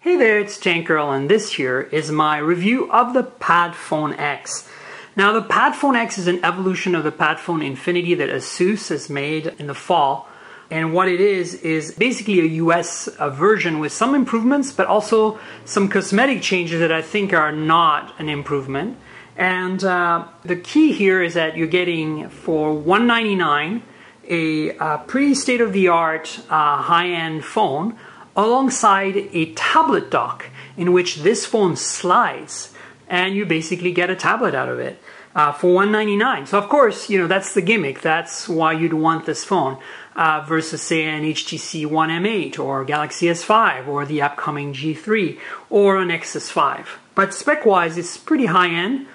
Hey there, it's Tankerl, and this here is my review of the PadFone X. Now the PadFone X is an evolution of the PadFone Infinity that Asus has made in the fall. And what it is basically a US version with some improvements, but also some cosmetic changes that I think are not an improvement. And the key here is that you're getting for $199 a pretty state-of-the-art high-end phone alongside a tablet dock in which this phone slides and you basically get a tablet out of it for $199. So of course, that's the gimmick. That's why you'd want this phone versus say an HTC One M8 or Galaxy S5 or the upcoming G3 or a Nexus 5. But spec-wise, it's pretty high-end,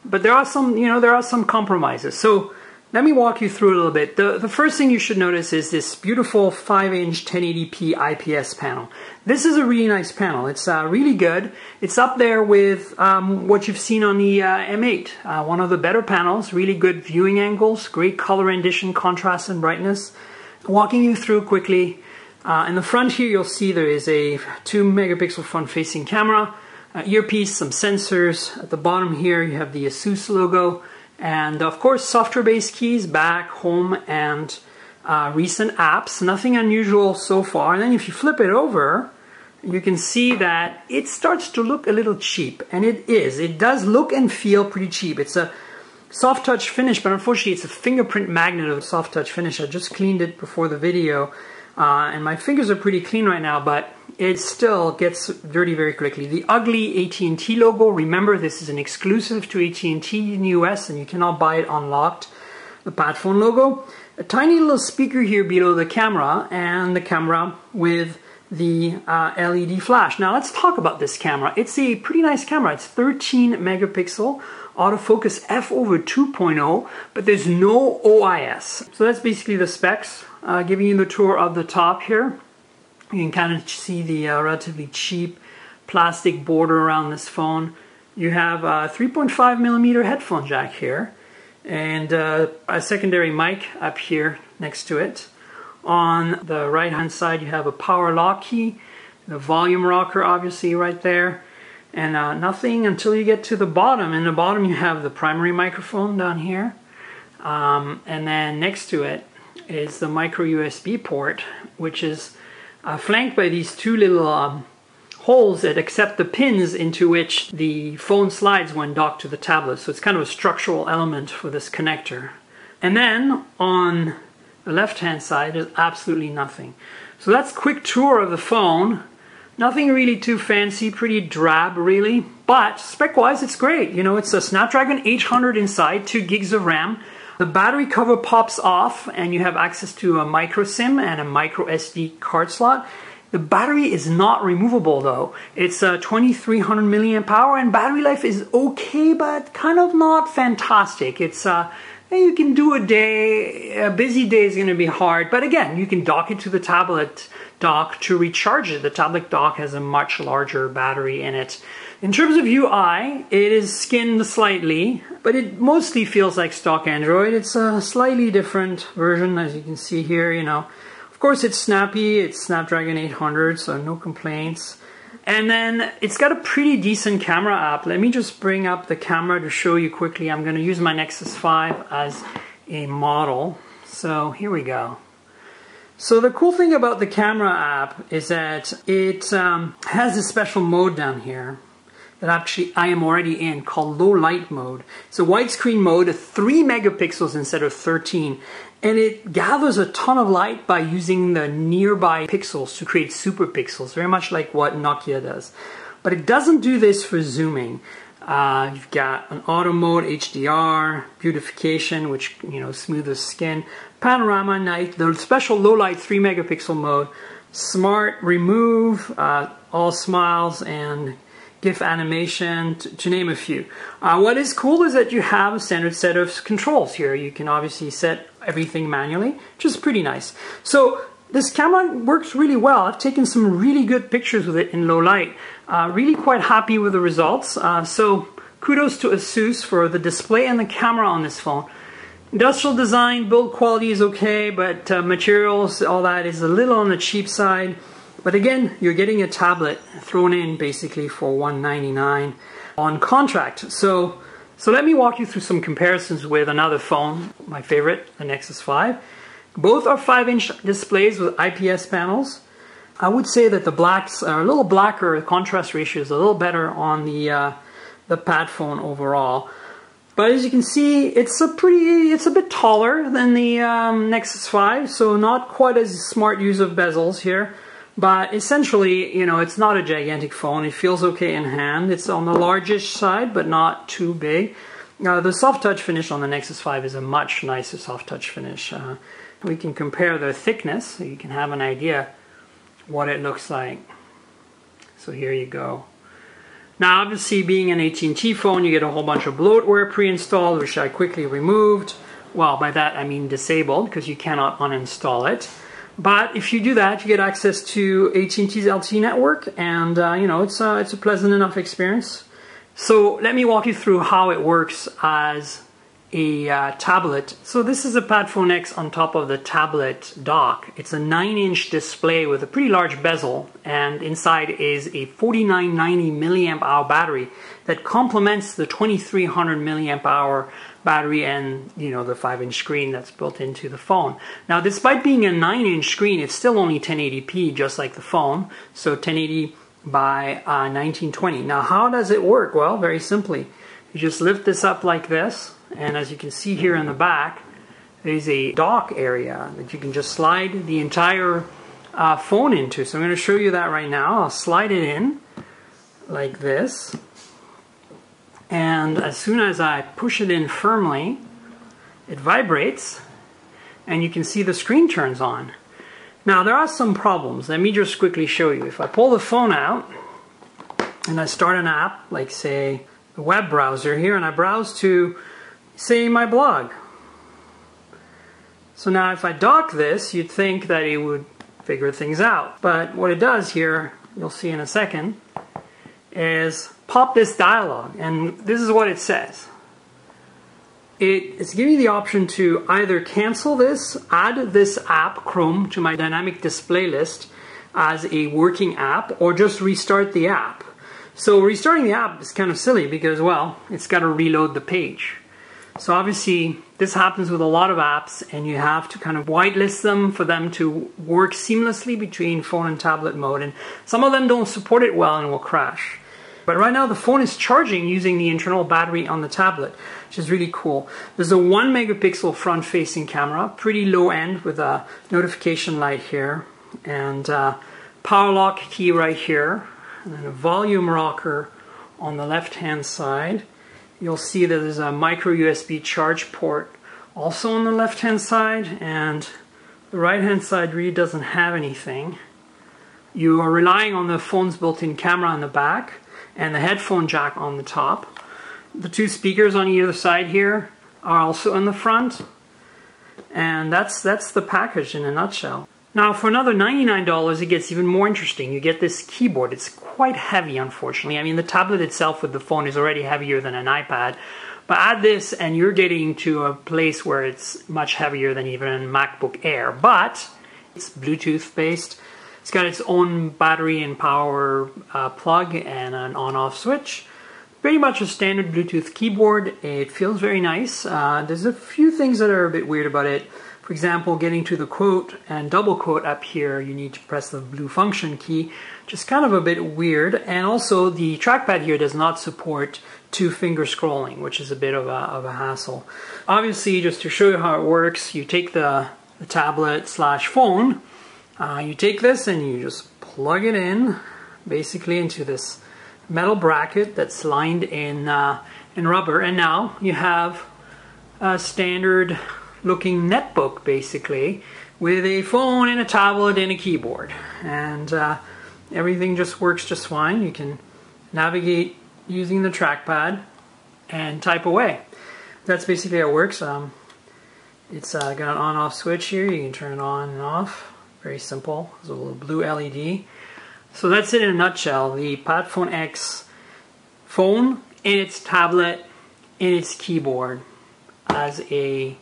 but there are some compromises. So let me walk you through a little bit. The first thing you should notice is this beautiful 5-inch 1080p IPS panel. This is a really nice panel. It's really good. It's up there with what you've seen on the M8. One of the better panels, really good viewing angles, great color rendition, contrast and brightness. Walking you through quickly, in the front here you'll see there is a 2 megapixel front-facing camera, earpiece, some sensors. At the bottom here you have the Asus logo. And of course, software-based keys, back, home, and recent apps. Nothing unusual so far. And then if you flip it over, you can see that it starts to look a little cheap. And it is. It does look and feel pretty cheap. It's a soft touch finish, but unfortunately it's a fingerprint magnet of soft touch finish. I just cleaned it before the video. And my fingers are pretty clean right now, but it still gets dirty very quickly. The ugly AT&T logo, remember this is an exclusive to AT&T in the US and you cannot buy it unlocked. The PadFone logo. A tiny little speaker here below the camera and the camera with the LED flash. Now let's talk about this camera. It's a pretty nice camera. It's 13 megapixel, autofocus f/2.0, but there's no OIS. So that's basically the specs. Giving you the tour of the top here. You can kind of see the relatively cheap plastic border around this phone. You have a 3.5mm headphone jack here and a secondary mic up here next to it. On the right hand side you have a power lock key, the volume rocker obviously right there, and nothing until you get to the bottom. In the bottom you have the primary microphone down here, and then next to it is the micro USB port, which is flanked by these two little holes that accept the pins into which the phone slides when docked to the tablet. So it's kind of a structural element for this connector. And then on the left hand side there's absolutely nothing. So that's a quick tour of the phone. Nothing really too fancy, pretty drab really, but spec-wise it's great. It's a Snapdragon 800 inside, 2 gigs of RAM. The battery cover pops off and you have access to a micro SIM and a micro SD card slot. The battery is not removable though. It's 2300 milliamp hour and battery life is okay, but kind of not fantastic. It's you can do a day, a busy day is going to be hard, but again, you can dock it to the tablet dock to recharge it. The tablet dock has a much larger battery in it. In terms of UI, it is skinned slightly, but it mostly feels like stock Android. It's a slightly different version, as you can see here, Of course, it's snappy, it's Snapdragon 800, so no complaints. And then it's got a pretty decent camera app. Let me just bring up the camera to show you quickly. I'm going to use my Nexus 5 as a model. So here we go. So the cool thing about the camera app is that it has a special mode down here that actually I am already in, called low light mode. It's a widescreen mode, 3 megapixels instead of 13, and it gathers a ton of light by using the nearby pixels to create super pixels, very much like what Nokia does. But it doesn't do this for zooming. You've got an auto mode, HDR, beautification, which smooths skin, panorama, night, the special low light 3 megapixel mode, smart remove, all smiles, and GIF animation, to name a few. What is cool is that you have a standard set of controls here. You can obviously set everything manually, which is pretty nice. So this camera works really well. I've taken some really good pictures with it in low light. Really quite happy with the results. So kudos to Asus for the display and the camera on this phone. Industrial design, build quality is okay, but materials, all that is a little on the cheap side. But again, you're getting a tablet thrown in basically for $199 on contract. So let me walk you through some comparisons with another phone, my favorite, the Nexus 5. Both are 5-inch displays with IPS panels. I would say that the blacks are a little blacker, the contrast ratio is a little better on the PadFone overall. But as you can see, it's a bit taller than the Nexus 5, so not quite as smart use of bezels here. But essentially, you know, it's not a gigantic phone. It feels okay in hand. It's on the largish side, but not too big. The soft touch finish on the Nexus 5 is a much nicer soft touch finish. We can compare their thickness so you can have an idea what it looks like. So here you go. Now obviously being an AT&T phone, you get a whole bunch of bloatware pre-installed, which I quickly removed. Well, by that I mean disabled, because you cannot uninstall it. But if you do that, you get access to AT&T's LTE network, and you know, it's a pleasant enough experience. So let me walk you through how it works as a tablet. So this is a PadFone X on top of the tablet dock. It's a 9-inch display with a pretty large bezel, and inside is a 4990 milliamp hour battery that complements the 2300 milliamp hour battery and, you know, the 5-inch screen that's built into the phone. Now, despite being a 9-inch screen, it's still only 1080p, just like the phone. So 1080 by 1920. Now, how does it work? Well, very simply. You just lift this up like this, and as you can see here in the back, there's a dock area that you can just slide the entire phone into. So I'm going to show you that right now. I'll slide it in like this, and as soon as I push it in firmly, it vibrates, and you can see the screen turns on. Now, there are some problems. Let me just quickly show you. If I pull the phone out and I start an app, like say the web browser here, and I browse to, say, my blog. So now if I dock this, you'd think that it would figure things out. But what it does here, you'll see in a second, is pop this dialog, and this is what it says. It's giving you the option to either cancel this, add this app, Chrome, to my dynamic display list as a working app, or just restart the app. So restarting the app is kind of silly because, well, it's got to reload the page. So obviously this happens with a lot of apps, and you have to kind of whitelist them for them to work seamlessly between phone and tablet mode, and some of them don't support it well and will crash. But right now the phone is charging using the internal battery on the tablet, which is really cool. There's a 1 megapixel front-facing camera, pretty low end with a notification light here, and power lock key right here, and then a volume rocker on the left-hand side. You'll see that there's a micro USB charge port also on the left-hand side, and the right-hand side really doesn't have anything. You are relying on the phone's built-in camera on the back and the headphone jack on the top. The 2 speakers on either side here are also in the front, and that's the package in a nutshell. Now, for another $99, it gets even more interesting. You get this keyboard. It's quite heavy, unfortunately. I mean, the tablet itself with the phone is already heavier than an iPad. But add this, and you're getting to a place where it's much heavier than even a MacBook Air. But it's Bluetooth-based. It's got its own battery and power plug and an on-off switch. Pretty much a standard Bluetooth keyboard. It feels very nice. There's a few things that are a bit weird about it. For example, getting to the quote and double quote up here, you need to press the blue function key, which is kind of a bit weird. And also the trackpad here does not support 2-finger scrolling, which is a bit of a hassle. Obviously, just to show you how it works, you take the tablet slash phone, you take this and you just plug it in basically into this metal bracket that's lined in rubber, and now you have a standard looking netbook basically with a phone and a tablet and a keyboard, and everything just works just fine. You can navigate using the trackpad and type away. That's basically how it works. It's got an on-off switch here. You can turn it on and off. Very simple. There's a little blue LED. So that's it in a nutshell. The PadFone X phone and its tablet and its keyboard as a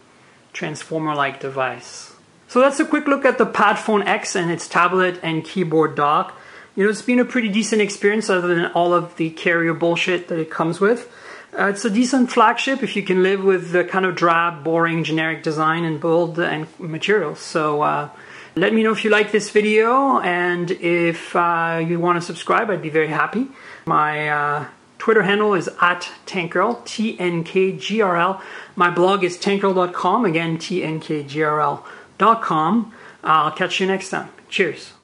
transformer-like device. So So that's a quick look at the PadFone X and its tablet and keyboard dock. It's been a pretty decent experience other than all of the carrier bullshit that it comes with. It's a decent flagship if you can live with the kind of drab, boring, generic design and build and materials. So let me know if you like this video, and if you want to subscribe, I'd be very happy. My Twitter handle is @tankgrl, TNKGRL. My blog is tankgrl.com, again, TNKGRL.com. I'll catch you next time. Cheers.